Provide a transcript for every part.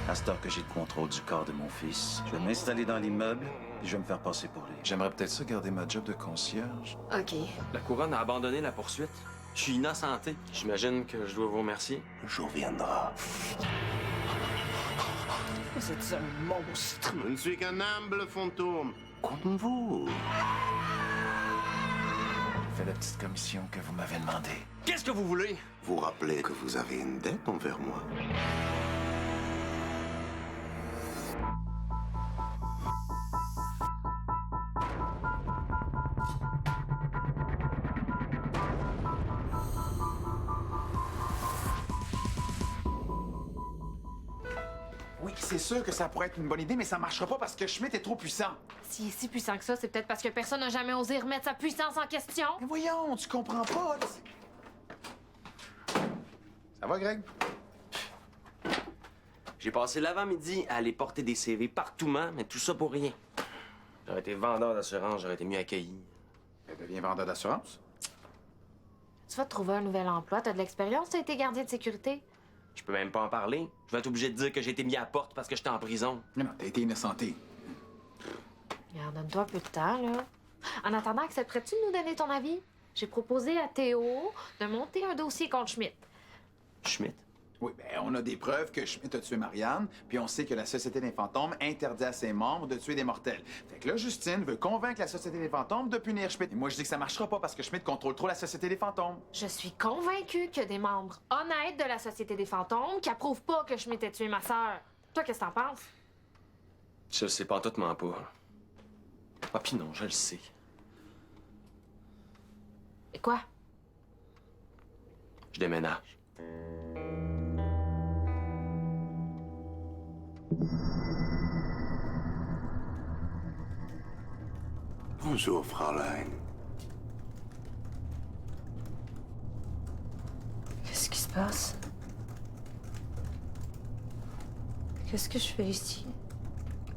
À cette heure que j'ai le contrôle du corps de mon fils, je vais m'installer dans l'immeuble et je vais me faire passer pour lui. J'aimerais peut-être ça garder ma job de concierge. OK. La couronne a abandonné la poursuite. Je suis innocenté. J'imagine que je dois vous remercier. Le jour viendra. Vous êtes un monstre. Je ne suis qu'un humble fantôme, comme vous. Fais la petite commission que vous m'avez demandée. Qu'est-ce que vous voulez? Vous rappelez que vous avez une dette envers moi. Oui, c'est sûr que ça pourrait être une bonne idée, mais ça marchera pas parce que Schmidt est trop puissant. S'il est si puissant que ça, c'est peut-être parce que personne n'a jamais osé remettre sa puissance en question. Mais voyons, tu comprends pas. Là. Ça va, Greg? J'ai passé l'avant-midi à aller porter des CV partout, mais tout ça pour rien. J'aurais été vendeur d'assurance, j'aurais été mieux accueilli. Ben, deviens vendeur d'assurance. Tu vas te trouver un nouvel emploi. T'as de l'expérience, t'as été gardien de sécurité. Je peux même pas en parler. Je vais être obligé de dire que j'ai été mis à la porte parce que j'étais en prison. Non, t'as été innocenté. Regarde, donne-toi un peu de temps, là. En attendant, accepterais-tu de nous donner ton avis? J'ai proposé à Théo de monter un dossier contre Schmidt. Schmidt? Oui, ben on a des preuves que Schmidt a tué Marianne, puis on sait que la Société des fantômes interdit à ses membres de tuer des mortels. Fait que là, Justine veut convaincre la Société des fantômes de punir Schmidt. Et moi, je dis que ça marchera pas parce que Schmidt contrôle trop la Société des fantômes. Je suis convaincue qu'il y a des membres honnêtes de la Société des fantômes qui approuvent pas que Schmidt ait tué ma sœur. Toi, qu'est-ce que t'en penses? Je le sais pas, tout ment pas. Ah, pis non, je le sais. Et quoi? Je déménage. Bonjour, Fräulein. Qu'est-ce qui se passe? Qu'est-ce que je fais ici?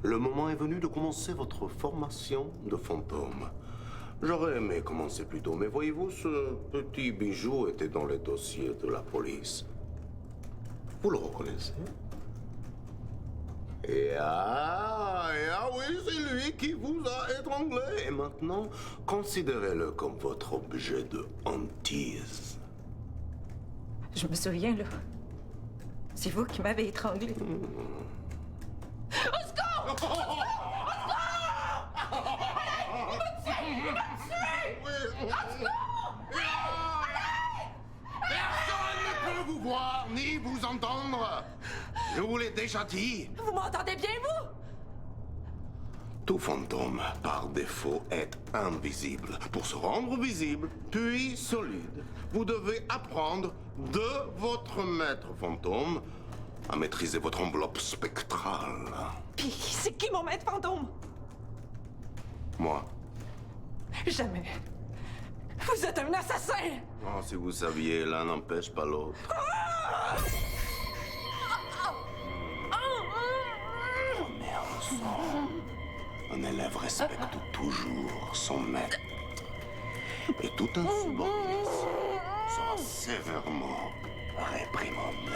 Le moment est venu de commencer votre formation de fantôme. J'aurais aimé commencer plus tôt, mais voyez-vous, ce petit bijou était dans les dossiers de la police. Vous le reconnaissez? Et ah oui, c'est lui qui vous a étranglé. Et maintenant, considérez-le comme votre objet de hantise. Je me souviens, là. C'est vous qui m'avez étranglé. Personne ne peut vous voir ni vous entendre. Je vous l'ai déjà dit. Vous m'entendez bien, vous? Tout fantôme, par défaut, est invisible. Pour se rendre visible, puis solide, vous devez apprendre de votre maître fantôme à maîtriser votre enveloppe spectrale. Puis c'est qui mon maître fantôme? Moi? Jamais. Vous êtes un assassin! Oh, si vous saviez, l'un n'empêche pas l'autre. Mais ensemble, un élève respecte toujours son maître. Et toute insubordination sera sévèrement réprimandée.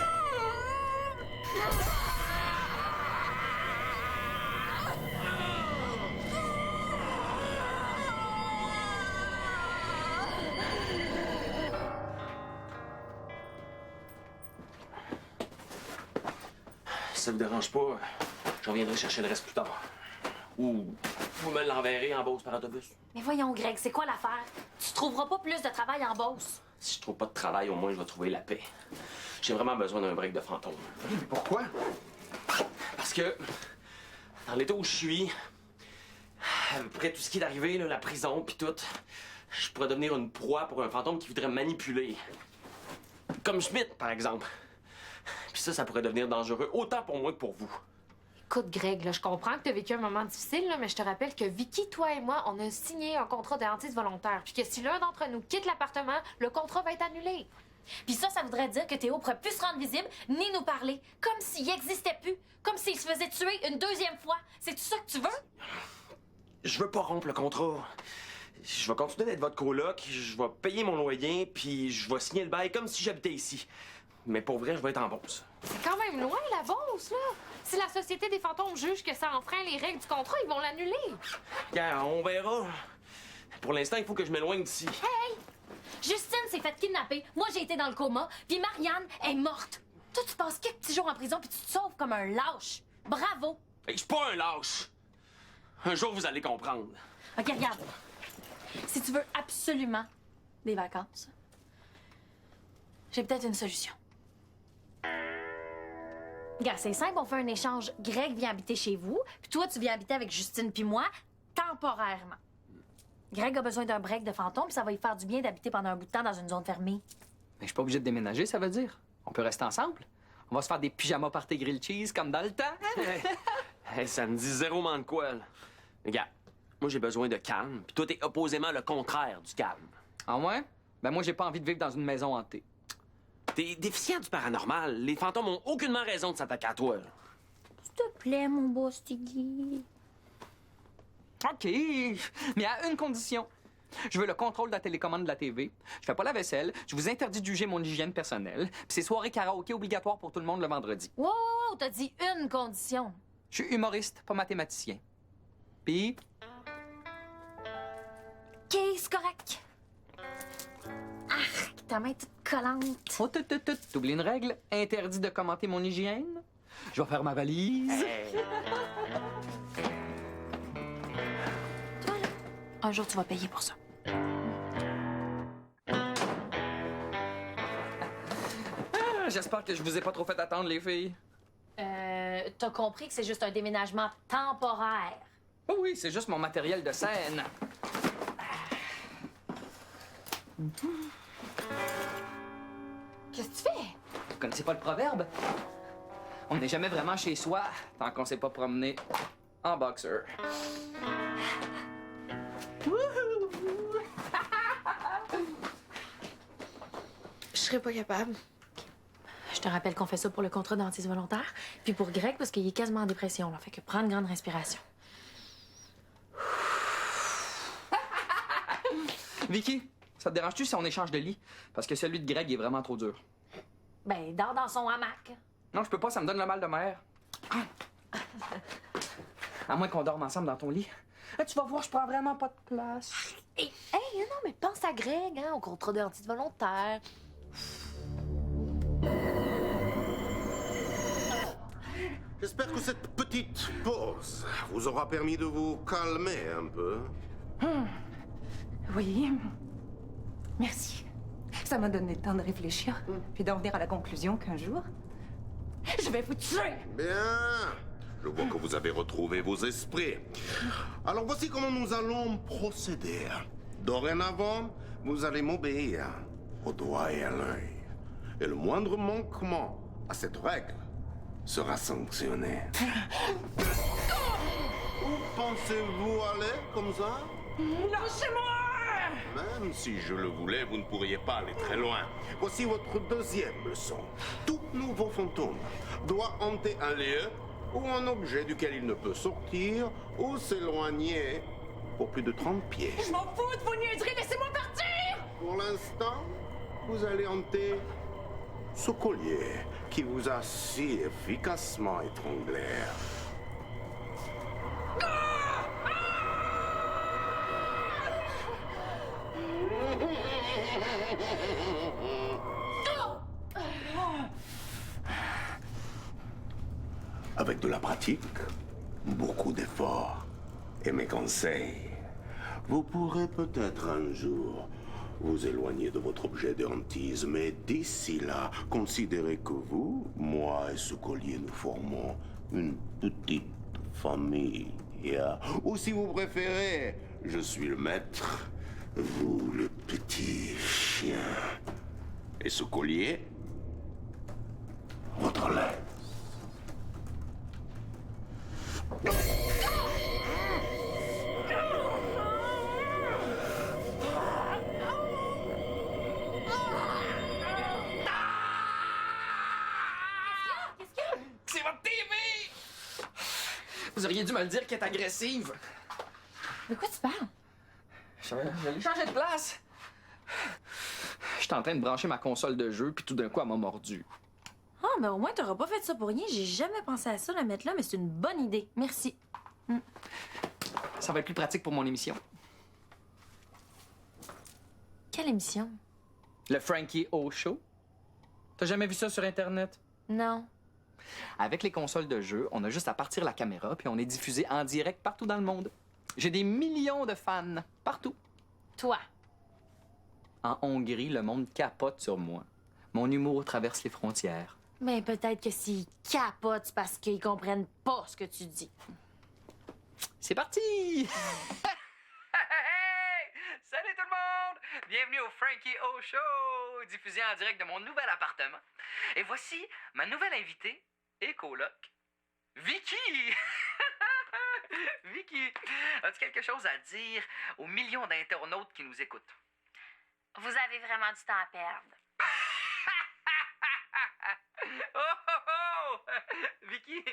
Si ça vous dérange pas, je reviendrai chercher le reste plus tard. Ou vous me l'enverrez en Beauce par autobus. Mais voyons, Greg, c'est quoi l'affaire? Tu trouveras pas plus de travail en Beauce. Si je trouve pas de travail, au moins je vais trouver la paix. J'ai vraiment besoin d'un break de fantôme. Oui, mais pourquoi? Parce que dans l'état où je suis, après tout ce qui est arrivé, là, la prison puis tout, je pourrais devenir une proie pour un fantôme qui voudrait me manipuler. Comme Schmidt, par exemple. Puis ça pourrait devenir dangereux autant pour moi que pour vous. Écoute, Greg, là, je comprends que t'as vécu un moment difficile, là, mais je te rappelle que Vicky, toi et moi, on a signé un contrat de hantise volontaire. Puis que si l'un d'entre nous quitte l'appartement, le contrat va être annulé. Puis ça voudrait dire que Théo pourrait plus se rendre visible ni nous parler. Comme s'il existait plus. Comme s'il se faisait tuer une deuxième fois. C'est tout ça que tu veux? Je veux pas rompre le contrat. Je vais continuer d'être votre coloc, je vais payer mon loyer, puis je vais signer le bail comme si j'habitais ici. Mais pour vrai, je vais être en Beauce. C'est quand même loin, la Beauce, là. Si la Société des fantômes juge que ça enfreint les règles du contrat, ils vont l'annuler. Regarde, on verra. Pour l'instant, il faut que je m'éloigne d'ici. Justine s'est faite kidnapper. Moi, j'ai été dans le coma. Puis Marianne est morte. Toi, tu passes quelques petits jours en prison puis tu te sauves comme un lâche. Bravo. Hey, je suis pas un lâche. Un jour, vous allez comprendre. OK, regarde. Si tu veux absolument des vacances, j'ai peut-être une solution. Regarde, c'est simple, on fait un échange. Greg vient habiter chez vous, puis toi, tu viens habiter avec Justine puis moi, temporairement. Greg a besoin d'un break de fantôme, puis ça va lui faire du bien d'habiter pendant un bout de temps dans une zone fermée. Mais je suis pas obligé de déménager, ça veut dire. On peut rester ensemble. On va se faire des pyjamas party grilled cheese comme dans le temps. Hey, ça me dit zéro de quoi, là. Regarde, moi, j'ai besoin de calme, puis toi, t'es opposément le contraire du calme. Ah ouais? Ben moi, j'ai pas envie de vivre dans une maison hantée. T'es déficient du paranormal. Les fantômes ont aucunement raison de s'attaquer à toi, là. S'il te plaît, mon beau Stiggy. OK, mais à une condition. Je veux le contrôle de la télécommande de la TV. Je fais pas la vaisselle. Je vous interdis de juger mon hygiène personnelle. Puis c'est soirée karaoké obligatoire pour tout le monde le vendredi. Wow, t'as dit une condition. Je suis humoriste, pas mathématicien. Puis, OK, c'est correct. Ah, ta main est toute collante. oh, t'oublies une règle? Interdit de commenter mon hygiène. Je vais faire ma valise. Toi, là, un jour, tu vas payer pour ça. Ah, j'espère que je vous ai pas trop fait attendre, les filles. T'as compris que c'est juste un déménagement temporaire. Oh oui, c'est juste mon matériel de scène. Qu'est-ce que tu fais? Vous connaissez pas le proverbe? On n'est jamais vraiment chez soi tant qu'on s'est pas promené en boxer. Je serais pas capable. Je te rappelle qu'on fait ça pour le contrat d'antise volontaire, puis pour Greg, parce qu'il est quasiment en dépression, là. Fait que prends une grande respiration. Vicky, ça te dérange-tu si on échange de lit? Parce que celui de Greg est vraiment trop dur. Ben, dors dans son hamac. Non, je peux pas, ça me donne le mal de mer. À moins qu'on dorme ensemble dans ton lit. Là, tu vas voir, je prends vraiment pas de place. Hey, non, mais pense à Greg, hein, au contrat d'antise volontaire. J'espère que cette petite pause vous aura permis de vous calmer un peu. Oui. Merci. Ça m'a donné le temps de réfléchir, puis d'en venir à la conclusion qu'un jour, je vais vous tuer. Bien. Je vois que vous avez retrouvé vos esprits. Alors voici comment nous allons procéder. Dorénavant, vous allez m'obéir au doigt et à l'œil. Et le moindre manquement à cette règle sera sanctionné. Où pensez-vous aller comme ça? Lâchez-moi! Même si je le voulais, vous ne pourriez pas aller très loin. Voici votre deuxième leçon. Tout nouveau fantôme doit hanter un lieu ou un objet duquel il ne peut sortir ou s'éloigner pour plus de 30 pieds. Je m'en fous de vos niaiseries, laissez-moi partir! Pour l'instant, vous allez hanter ce collier qui vous a si efficacement étranglé. Avec de la pratique, beaucoup d'efforts et mes conseils, vous pourrez peut-être un jour vous éloigner de votre objet de hantise, mais d'ici là, considérez que vous, moi et ce collier, nous formons une petite famille. Ou si vous préférez, je suis le maître, vous le petit chien. Et ce collier, votre laisse. C'est votre TV! Vous auriez dû me le dire qu'elle est agressive. De quoi tu parles? J'allais changer de place. Je J'étais en train de brancher ma console de jeu, puis tout d'un coup, elle m'a mordu. Ah, mais au moins, t'auras pas fait ça pour rien. J'ai jamais pensé à ça, la mettre là, mais c'est une bonne idée. Merci. Ça va être plus pratique pour mon émission. Quelle émission? Le Frankie O Show. T'as jamais vu ça sur Internet? Non. Avec les consoles de jeu, on a juste à partir la caméra, puis on est diffusé en direct partout dans le monde. J'ai des millions de fans, partout. Toi. En Hongrie, le monde capote sur moi. Mon humour traverse les frontières. Mais peut-être que s'ils capotent, c'est parce qu'ils comprennent pas ce que tu dis. C'est parti! Salut tout le monde! Bienvenue au Frankie O Show, diffusé en direct de mon nouvel appartement. Et voici ma nouvelle invitée et coloc, Vicky! Vicky, as-tu quelque chose à dire aux millions d'internautes qui nous écoutent? Vous avez vraiment du temps à perdre. Oh, oh, oh! Vicky,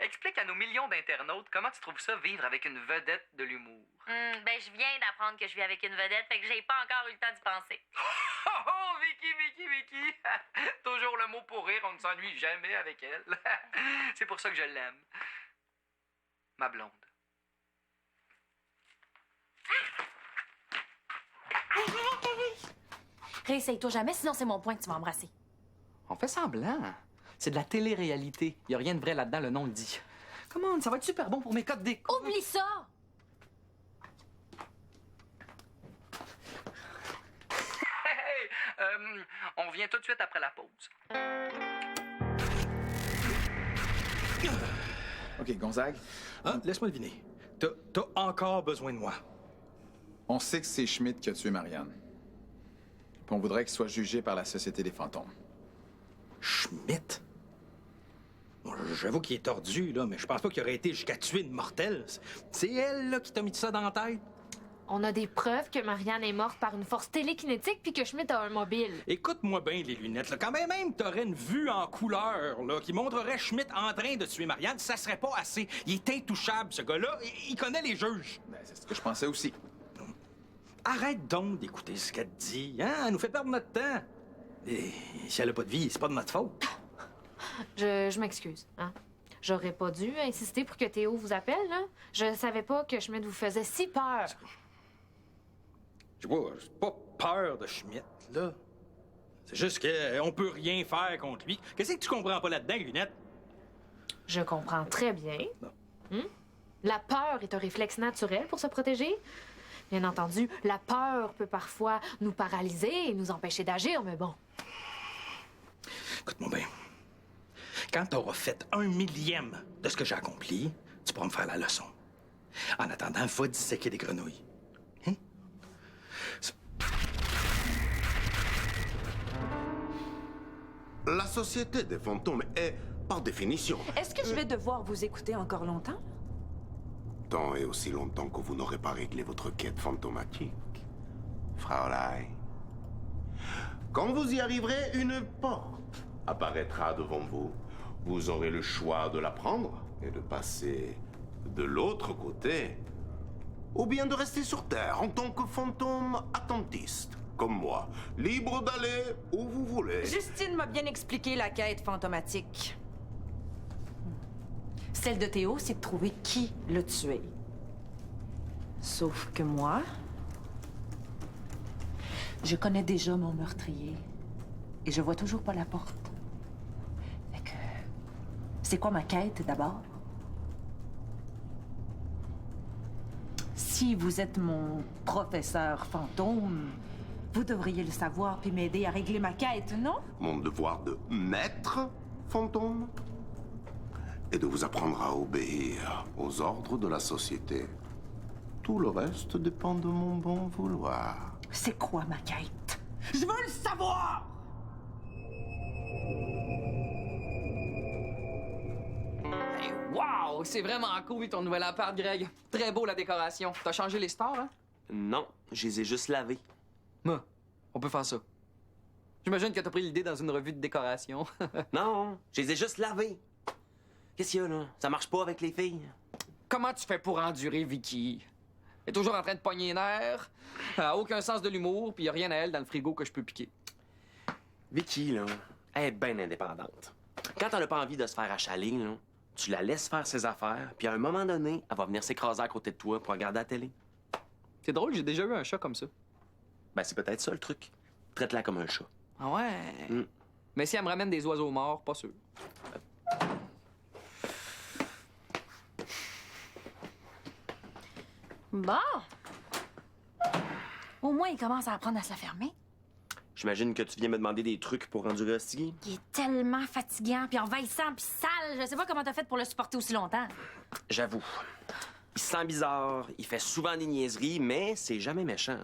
explique à nos millions d'internautes comment tu trouves ça vivre avec une vedette de l'humour. Ben, je viens d'apprendre que je vis avec une vedette, fait que j'ai pas encore eu le temps d'y penser. Oh, oh, Vicky! Toujours le mot pour rire, on ne s'ennuie jamais avec elle. C'est pour ça que je l'aime. Ma blonde. Réessaye-toi jamais, sinon c'est mon point que tu vas embrasser. On fait semblant. C'est de la télé-réalité. Il n'y a rien de vrai là-dedans, le nom le dit. Comment ça va être super bon pour mes codes d'écoute. Oublie ça! Hey, on vient tout de suite après la pause. OK, Gonzague, Ah, laisse-moi deviner. T'as encore besoin de moi. on sait que c'est Schmidt qui a tué Marianne. Puis on voudrait qu'il soit jugé par la Société des fantômes. Schmidt? Bon, j'avoue qu'il est tordu, là, mais je pense pas qu'il aurait été jusqu'à tuer une mortelle. C'est elle, là, qui t'a mis ça dans la tête. On a des preuves que Marianne est morte par une force télékinétique puis que Schmidt a un mobile. Écoute-moi bien les lunettes, là. Quand même t'aurais une vue en couleur, là, qui montrerait Schmidt en train de tuer Marianne, ça serait pas assez. Il est intouchable, ce gars-là. Il connaît les juges. Ben, c'est ce que je pensais aussi. Arrête donc d'écouter ce qu'elle te dit, hein? Elle nous fait perdre notre temps. Et si elle a pas de vie, c'est pas de notre faute. Je m'excuse, hein. J'aurais pas dû insister pour que Théo vous appelle, là. Je savais pas que Schmidt vous faisait si peur. J'ai pas peur de Schmidt, là. C'est juste qu'on peut rien faire contre lui. Qu'est-ce que tu comprends pas là-dedans, lunettes? Je comprends très bien. La peur est un réflexe naturel pour se protéger. Bien entendu, la peur peut parfois nous paralyser et nous empêcher d'agir, mais bon. Écoute-moi bien. Quand t'auras fait 1/1000 de ce que j'ai accompli, tu pourras me faire la leçon. En attendant, va disséquer des grenouilles. Hein? La société des fantômes est, par définition, Est-ce que je vais devoir vous écouter encore longtemps? tant et aussi longtemps que vous n'aurez pas réglé votre quête fantomatique, Fraulein. Quand vous y arriverez, une porte apparaîtra devant vous. Vous aurez le choix de la prendre et de passer de l'autre côté, ou bien de rester sur Terre en tant que fantôme attentiste, comme moi, libre d'aller où vous voulez. Justine m'a bien expliqué la quête fantomatique. Celle de Théo, c'est de trouver qui l'a tué. Sauf que moi, je connais déjà mon meurtrier. Et je vois toujours pas la porte. Fait que... C'est quoi ma quête, d'abord? Si vous êtes mon professeur fantôme, vous devriez le savoir puis m'aider à régler ma quête, non? Mon devoir de maître fantôme est de vous apprendre à obéir aux ordres de la société. Tout le reste dépend de mon bon vouloir. C'est quoi ma quête? Je veux le savoir! Hey, wow! C'est vraiment cool ton nouvel appart, Greg. Très beau la décoration. T'as changé les stores, hein? Non, je les ai juste lavés. On peut faire ça. J'imagine que t'as pris l'idée dans une revue de décoration. Non, je les ai juste lavés. Qu'est-ce qu'il y a, là? Ça marche pas avec les filles? Comment tu fais pour endurer Vicky? Elle est toujours en train de pogner les nerfs. Elle a aucun sens de l'humour, puis y a rien à elle dans le frigo que je peux piquer. Vicky, là, elle est bien indépendante. Quand elle n'a pas envie de se faire achaler, là, tu la laisses faire ses affaires, puis à un moment donné, elle va venir s'écraser à côté de toi pour regarder la télé. C'est drôle, j'ai déjà eu un chat comme ça. Ben, c'est peut-être ça le truc. Traite-la comme un chat. Ah ouais? Mm. Mais si elle me ramène des oiseaux morts, pas sûr. Bon. Au moins, il commence à apprendre à se la fermer. J'imagine que tu viens me demander des trucs pour endurer Hostigui. Il est tellement fatigant, puis envahissant, puis sale. Je sais pas comment t'as fait pour le supporter aussi longtemps. J'avoue. Il se sent bizarre, il fait souvent des niaiseries, mais c'est jamais méchant.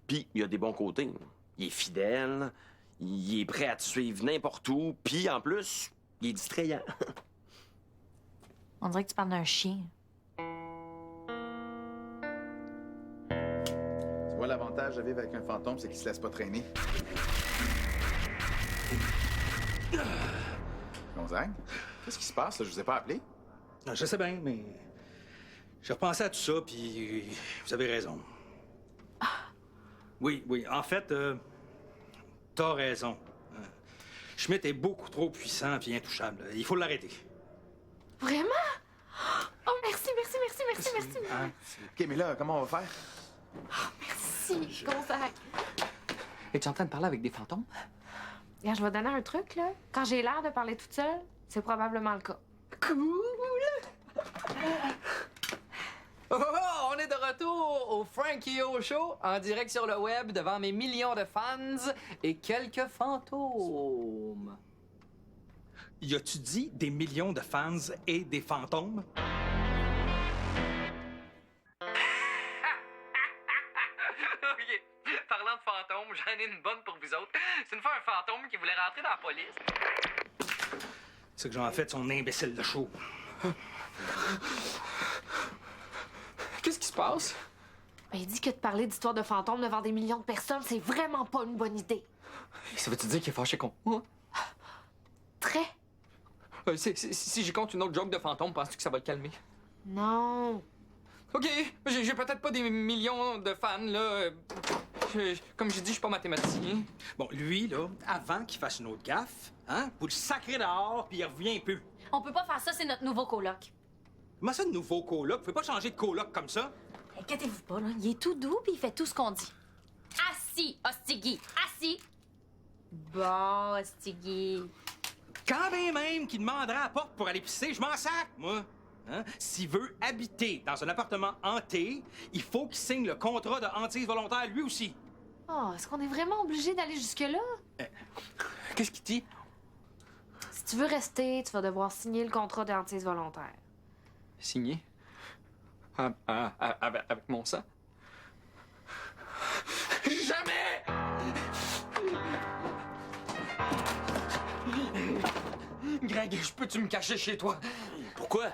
Puis, il a des bons côtés. Il est fidèle, il est prêt à te suivre n'importe où, puis en plus, il est distrayant. On dirait que tu parles d'un chien. Tu vois, l'avantage de vivre avec un fantôme, c'est qu'il se laisse pas traîner. Gonzague, qu'est-ce qui se passe, là? Je vous ai pas appelé? Ah, je sais bien, mais j'ai repensé à tout ça, puis vous avez raison. Oui, oui, en fait, t'as raison. Schmidt est beaucoup trop puissant puis intouchable. Il faut l'arrêter. Vraiment? Oh, merci, merci, merci, merci, merci. Hein? OK, mais là, comment on va faire? Merci, Gonzague. Es-tu en train de parler avec des fantômes? Regarde, je vais te donner un truc, là. Quand j'ai l'air de parler toute seule, c'est probablement le cas. Cool! Oh, on est de retour au Frankie O Show, en direct sur le web, devant mes millions de fans et quelques fantômes. Y a-tu dit des millions de fans et des fantômes? OK. Parlant de fantômes, j'en ai une bonne pour vous autres. C'est une fois un fantôme qui voulait rentrer dans la police. C'est que j'en ai fait son imbécile de show. Qu'est-ce qui se passe? Ben, il dit que de parler d'histoires de fantômes devant des millions de personnes, c'est vraiment pas une bonne idée. Ça veut-tu dire qu'il est fâché contre moi? Très. Si j'y compte une autre joke de fantôme, penses-tu que ça va le calmer? Non. OK, j'ai peut-être pas des millions de fans, là. Comme j'ai dit, je suis pas mathématicien. Bon, lui, là, avant qu'il fasse une autre gaffe, hein, vous le sacrez dehors, puis il revient plus. On peut pas faire ça, c'est notre nouveau coloc. Comment ça, de nouveau coloc? Vous pouvez pas changer de coloc comme ça? Inquiétez-vous pas, là. Il est tout doux, puis il fait tout ce qu'on dit. Assis, Hostigui, assis. Bon, Hostigui. Quand bien même qu'il demanderait à la porte pour aller pisser, je m'en sac, moi. Hein? S'il veut habiter dans un appartement hanté, il faut qu'il signe le contrat de hantise volontaire lui aussi. Oh, est-ce qu'on est vraiment obligé d'aller jusque-là? Qu'est-ce qu'il dit? Si tu veux rester, tu vas devoir signer le contrat de hantise volontaire. Signé? Avec mon sang? Jamais! Greg, je peux-tu me cacher chez toi? Pourquoi?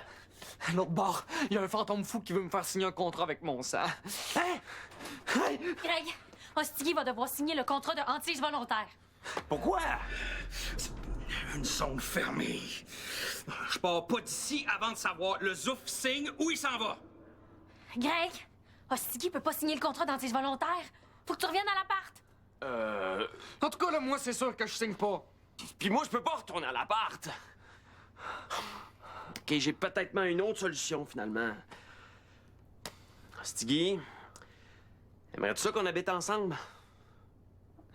À l'autre bord, il y a un fantôme fou qui veut me faire signer un contrat avec mon sang. Hein? Greg, Hostigui va devoir signer le contrat de hantise volontaire. Pourquoi? Une zone fermée. Je pars pas d'ici avant de savoir. Le Zouf signe où il s'en va. Greg, Hostigui peut pas signer le contrat d'hantise volontaire. Faut que tu reviennes à l'appart. En tout cas, là, moi, c'est sûr que je signe pas. Puis moi, je peux pas retourner à l'appart. OK, j'ai peut-être une autre solution, finalement. Hostigui, aimerais-tu ça qu'on habite ensemble?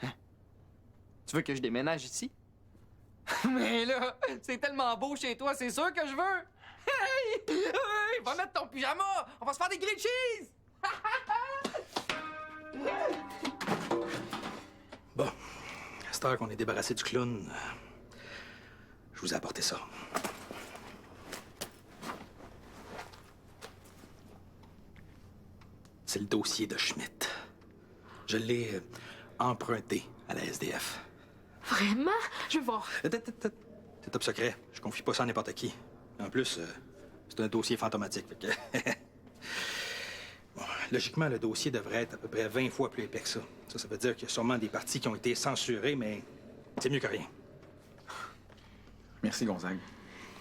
Tu veux que je déménage ici? Mais là, c'est tellement beau chez toi, c'est sûr que je veux! Hey! Hey! Va mettre ton pyjama! On va se faire des grilled cheese! Bon, à cette heure qu'on est débarrassé du clown, je vous ai apporté ça. C'est le dossier de Schmidt. Je l'ai emprunté à la SDF. Vraiment? Je veux voir. C'est top secret. Je confie pas ça à n'importe qui. En plus, c'est un dossier fantomatique. Fait que... bon, logiquement, le dossier devrait être à peu près 20 fois plus épais que ça. Ça veut dire qu'il y a sûrement des parties qui ont été censurées, mais c'est mieux que rien. Merci, Gonzague.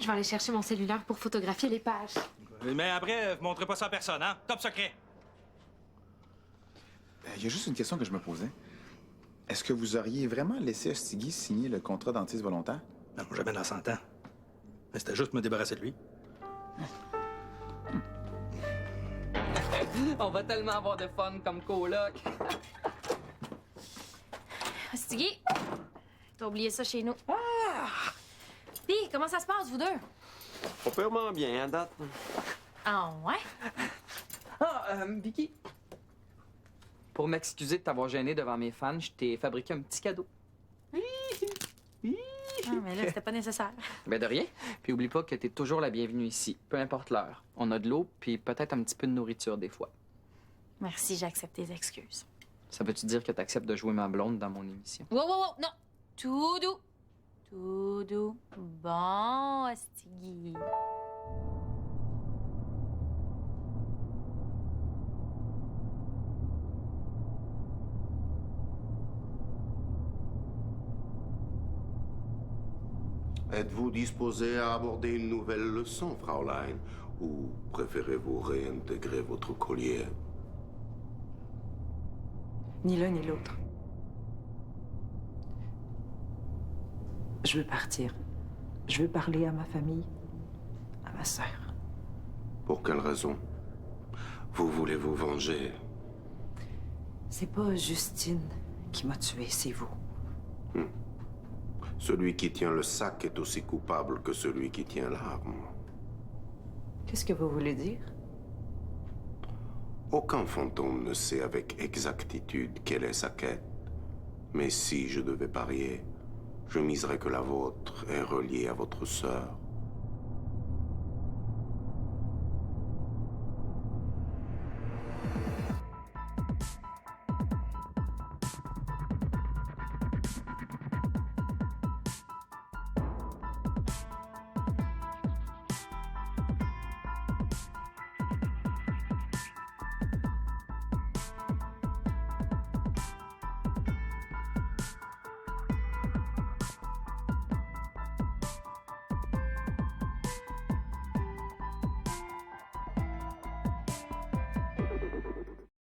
Je vais aller chercher mon cellulaire pour photographier les pages. Mais après, vous montrez pas ça à personne, hein? Top secret. Il y a juste une question que je me posais. Est-ce que vous auriez vraiment laissé Ostigui signer le contrat d'antise volontaire? Non, jamais dans 100 ans. Mais c'était juste me débarrasser de lui. On va tellement avoir de fun comme coloc. Ostigui, t'as oublié ça chez nous. Ah! Puis, comment ça se passe, vous deux? Pas purement bien, à date. Ah, ouais? Vicky. Pour m'excuser de t'avoir gêné devant mes fans, je t'ai fabriqué un petit cadeau. Ah, mais là, c'était pas nécessaire. Ben de rien. Puis oublie pas que t'es toujours la bienvenue ici, peu importe l'heure. On a de l'eau, puis peut-être un petit peu de nourriture des fois. Merci, j'accepte tes excuses. Ça veut-tu dire que t'acceptes de jouer ma blonde dans mon émission? Wow, wow, wow, non! Tout doux. Tout doux. Bon, Ostigui. Êtes-vous disposé à aborder une nouvelle leçon, Fraulein? Ou préférez-vous réintégrer votre collier? Ni l'un ni l'autre. Je veux partir. Je veux parler à ma famille, à ma sœur. Pour quelle raison? Vous voulez vous venger? C'est pas Justine qui m'a tué, c'est vous. Celui qui tient le sac est aussi coupable que celui qui tient l'arme. Qu'est-ce que vous voulez dire? Aucun fantôme ne sait avec exactitude quelle est sa quête. Mais si je devais parier, je miserais que la vôtre est reliée à votre sœur.